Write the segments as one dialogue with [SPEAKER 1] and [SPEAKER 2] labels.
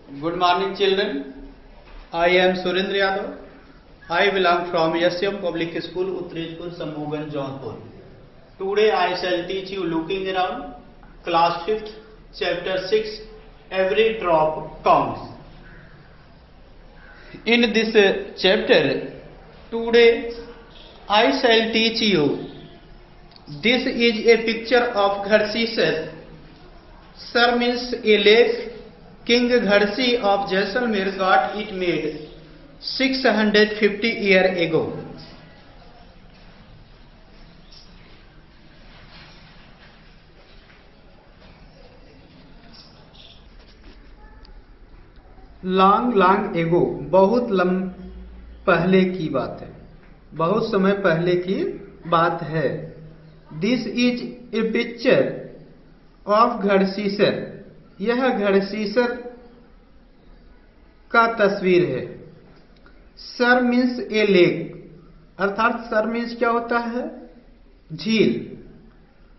[SPEAKER 1] Good morning, children. I am Surendra Yadav. I belong from SCM Public School, Uttarejpur, Sambhugan, Jaunpur. Today I shall teach you looking around, class 5th, chapter 6, every drop counts. In this chapter, today I shall teach you. This is a picture of Gharsisar. Sar means a lake. King Gharsi of Jaisalmer got it made 650 years ago. Long ago, बहुत पहले की बात है, बहुत समय पहले की बात है. This is a picture of Gharsisar. यह घड़सीसर का तस्वीर है. सर मीन्स ए लेक, अर्थात सर मीन्स क्या होता है? झील.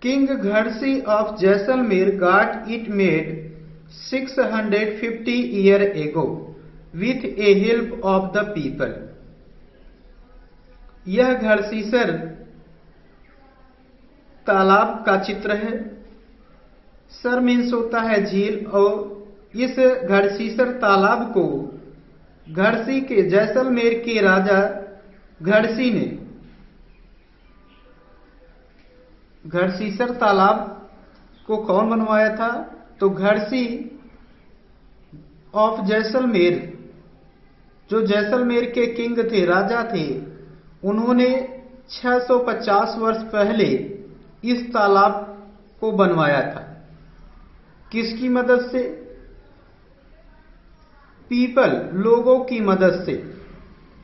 [SPEAKER 1] किंग घड़सी of Jaisalmer got it made 650 years ago with a help of the people. यह घड़सीसर तालाब का चित्र है. सर मीन्स होता है झील, और इस घड़सीसर तालाब को घड़सी के जैसलमेर के राजा घड़सी ने घड़सीसर तालाब को कौन बनवाया था? तो घड़सी ऑफ जैसलमेर, जो जैसलमेर के किंग थे, राजा थे, उन्होंने 650 वर्ष पहले इस तालाब को बनवाया था. किसकी मदद से? पीपल, लोगों की मदद से.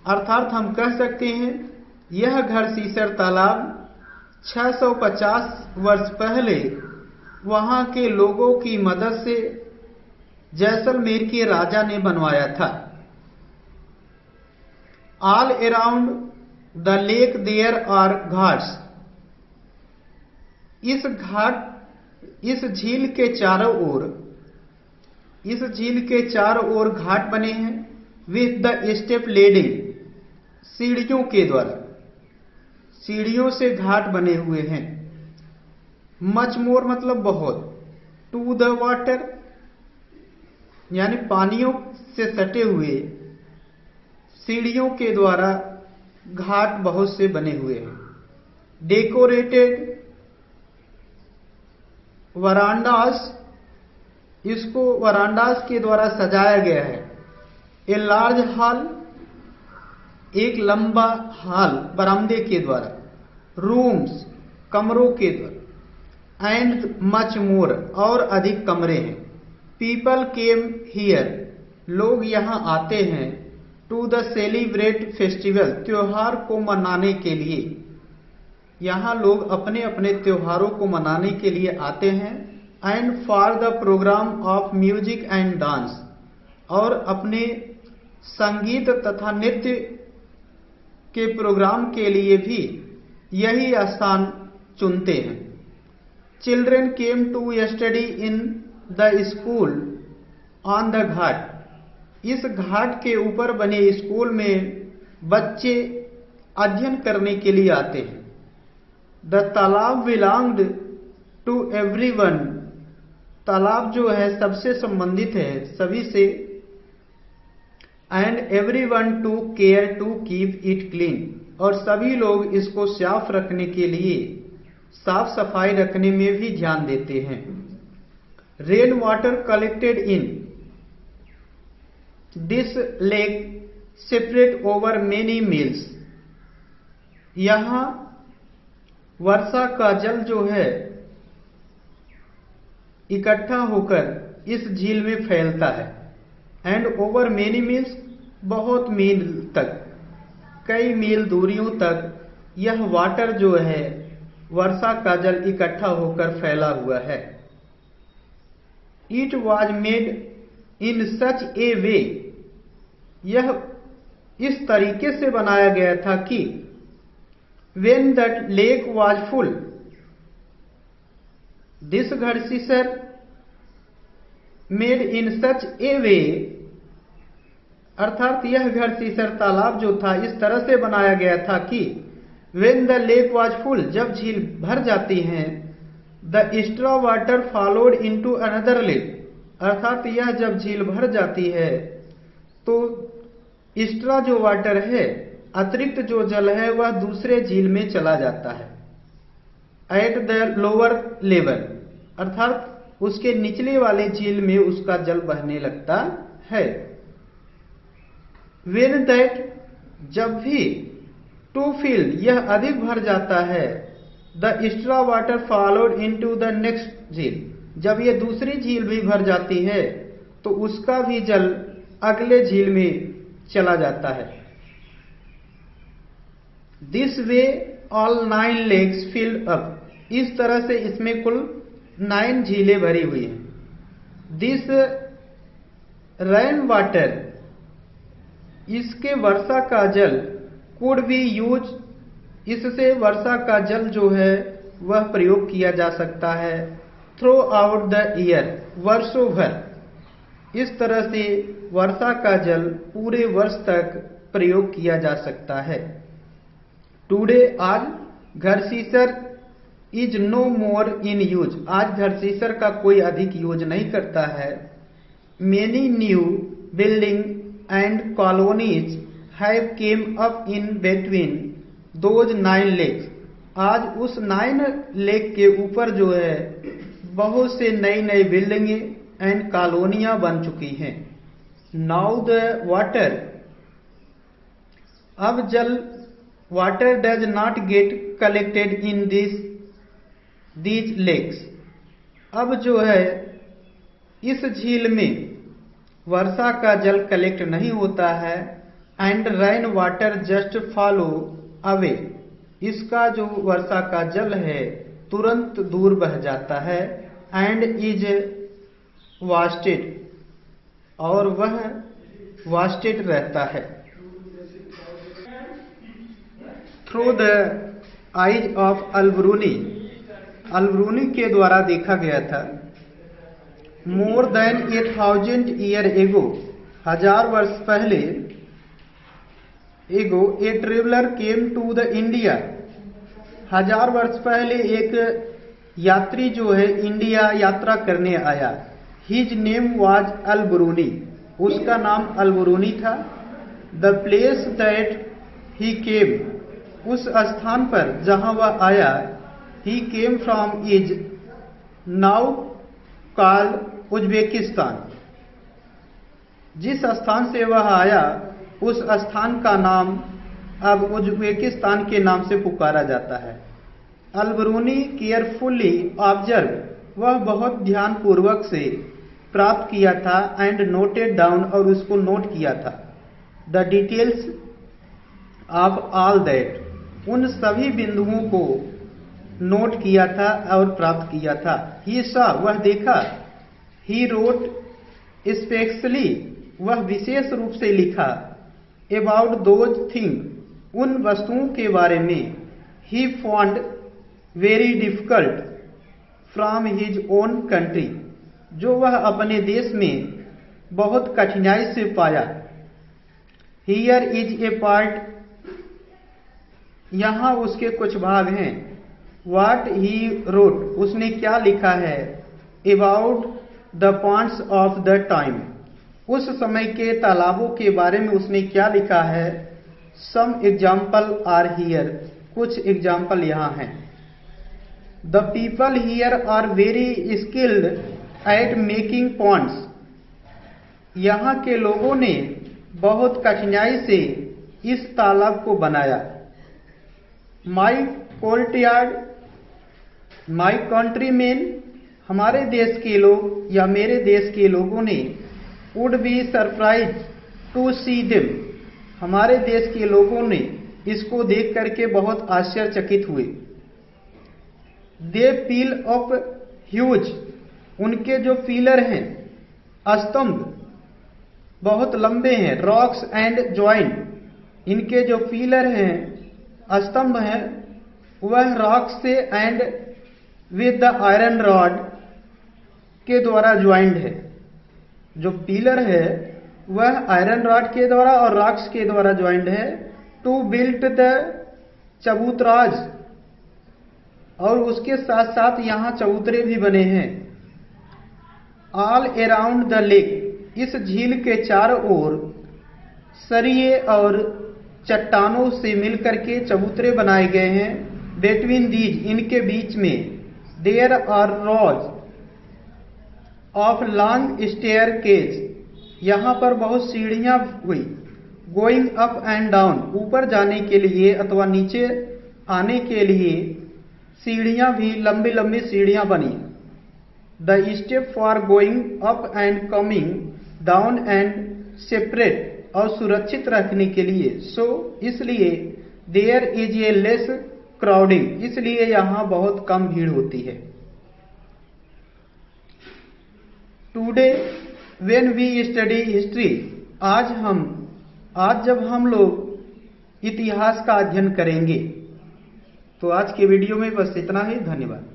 [SPEAKER 1] अर्थात हम कह सकते हैं यह घड़सीसर तालाब 650 वर्ष पहले वहां के लोगों की मदद से जैसलमेर के राजा ने बनवाया था. All around the lake there are ghats. इस झील के चारों ओर घाट बने हैं. विथ द स्टेप लेडिंग, सीढ़ियों के द्वारा, सीढ़ियों से घाट बने हुए हैं. मच मोर मतलब बहुत. टू द वाटर यानी पानियों से सटे हुए, सीढ़ियों के द्वारा घाट बहुत से बने हुए हैं. डेकोरेटेड वरांडास, इसको वरांडास के द्वारा सजाया गया है. ए लार्ज हॉल, एक लंबा हॉल बरामदे के द्वारा. रूम्स, कमरों के द्वारा. एंड मच मोर, और अधिक कमरे हैं. पीपल केम हियर, लोग यहां आते हैं. टू द सेलिब्रेट फेस्टिवल, त्योहार को मनाने के लिए. यहां लोग अपने अपने त्योहारों को मनाने के लिए आते हैं. And for the programme of music and dance, और अपने संगीत तथा नृत्य के प्रोग्राम के लिए भी यही स्थान चुनते हैं. Children came to study in the school on the ghat. इस घाट के ऊपर बने स्कूल में बच्चे अध्ययन करने के लिए आते हैं. द तालाब बिलोंग्ड टू एवरीवन. तालाब जो है सबसे संबंधित है, सभी से. And everyone to care to keep it clean, और सभी लोग इसको साफ रखने के लिए, साफ सफाई रखने में भी ध्यान देते हैं. Rain water collected in this lake separate over many meals. यहां वर्षा का जल जो है इकट्ठा होकर इस झील में फैलता है. एंड ओवर मेनी मील्स, बहुत मील तक, कई मील दूरियों तक यह वाटर जो है, वर्षा का जल इकट्ठा होकर फैला हुआ है. It was made in such a वे, यह इस तरीके से बनाया गया था कि when that lake was full, this Gharsisar made in such a way, अर्थात यह घरसीसर तालाब जो था इस तरह से बनाया गया था कि when the lake was full, जब झील भर जाती है, the extra water followed into another lake, अर्थात यह जब झील भर जाती है तो एक्स्ट्रा जो वाटर है, अतिरिक्त जो जल है, वह दूसरे झील में चला जाता है। एट द लोअर लेवल, अर्थात उसके निचले वाले झील में उसका जल बहने लगता है। व्हेन दैट, जब भी, टू फिल, यह अधिक भर जाता है, the extra water followed into the next झील, जब यह दूसरी झील भी भर जाती है तो उसका भी जल अगले झील में चला जाता है। This way all 9 lakes filled up, इस तरह से इसमें कुल 9 झीलें भरी हुई हैं। दिस रेन वाटर, इसके वर्षा का जल, कुड बी यूज, इससे वर्षा का जल जो है वह प्रयोग किया जा सकता है। थ्रू आउट द ईयर, वर्षों भर, इस तरह से वर्षा का जल पूरे वर्ष तक प्रयोग किया जा सकता है। टुडे, आज, Gharsisar is no more in use, आज घरसीसर का कोई अधिक यूज नहीं करता है। Many new building and colonies have came up in between those 9 lakes, आज उस 9 लेक के ऊपर जो है बहुत से नई नई बिल्डिंगें एंड कॉलोनियां बन चुकी हैं। नाउ द वाटर, अब जल, water does not get collected in these lakes, अब जो है इस झील में वर्षा का जल कलेक्ट नहीं होता है। And rain water just follow away, इसका जो वर्षा का जल है तुरंत दूर बह जाता है। एंड इज वास्टेड, और वह वास्टेड रहता है। Through the eyes of Al-Biruni, Al-Biruni के द्वारा देखा गया था। मोर देन 1000 ईयर एगो, 1000 वर्ष पहले, ago a traveller came to the India, 1000 वर्ष पहले एक यात्री जो है इंडिया यात्रा करने आया। हिज नेम वाज अलबरूनी, उसका नाम अलबरूनी था। The place that he came, उस स्थान पर जहां वह आया, he came from is now called Uzbekistan, जिस स्थान से वह आया उस स्थान का नाम अब उज्बेकिस्तान के नाम से पुकारा जाता है। अलबरूनी केयरफुली ऑब्जर्व, वह बहुत ध्यानपूर्वक से प्राप्त किया था। एंड नोटेड डाउन, और उसको नोट किया था। The details of all that, उन सभी बिंदुओं को नोट किया था और प्राप्त किया था। ही सा, वह देखा। ही रोट स्पेशली, वह विशेष रूप से लिखा। अबाउट दोज थिंग, उन वस्तुओं के बारे में। He found very difficult from his own country, जो वह अपने देश में बहुत कठिनाई से पाया। हियर इज ए पार्ट, यहाँ उसके कुछ भाग हैं। व्हाट ही रोट, उसने क्या लिखा है। About the ponds of the time, उस समय के तालाबों के बारे में उसने क्या लिखा है। सम एग्जाम्पल आर हियर, कुछ एग्जाम्पल यहाँ हैं। The people here are very skilled at making ponds, यहाँ के लोगों ने बहुत कठिनाई से इस तालाब को बनाया। माई कोर्टयार्ड, माई कंट्रीमेन, हमारे देश के लोग या मेरे देश के लोगों ने would be surprise to see them, हमारे देश के लोगों ने इसको देख करके बहुत आश्चर्यचकित हुए। दे पील ऑफ ह्यूज, उनके जो पीलर हैं, स्तंभ बहुत लंबे हैं। रॉक्स एंड ज्वाइंट, इनके जो पीलर हैं, स्तंभ हैं, वह रॉक से and with the iron rod के द्वारा ज्वाइंट है। जो पिलर है वह आयरन रॉड के द्वारा और रॉक्स के द्वारा ज्वाइंट है टू बिल्ड द चबूतराज, और उसके साथ साथ यहां चबूतरे भी बने हैं। ऑल अराउंड द लेक, इस झील के चारों ओर सरिये और चट्टानों से मिलकर के चबूतरे बनाए गए हैं। बिटवीन दीज, इनके बीच में there are rows of long staircase, यहां पर बहुत सीढ़ियां हुई। गोइंग अप एंड डाउन, ऊपर जाने के लिए अथवा नीचे आने के लिए सीढ़ियां भी लंबी लंबी सीढ़ियां बनी। The step for going up and coming down and separate, और सुरक्षित रखने के लिए। सो इसलिए there is a less crowding, इसलिए यहां बहुत कम भीड़ होती है। Today when we study history, आज जब हम लोग इतिहास का अध्ययन करेंगे। तो आज के वीडियो में बस इतना ही। धन्यवाद।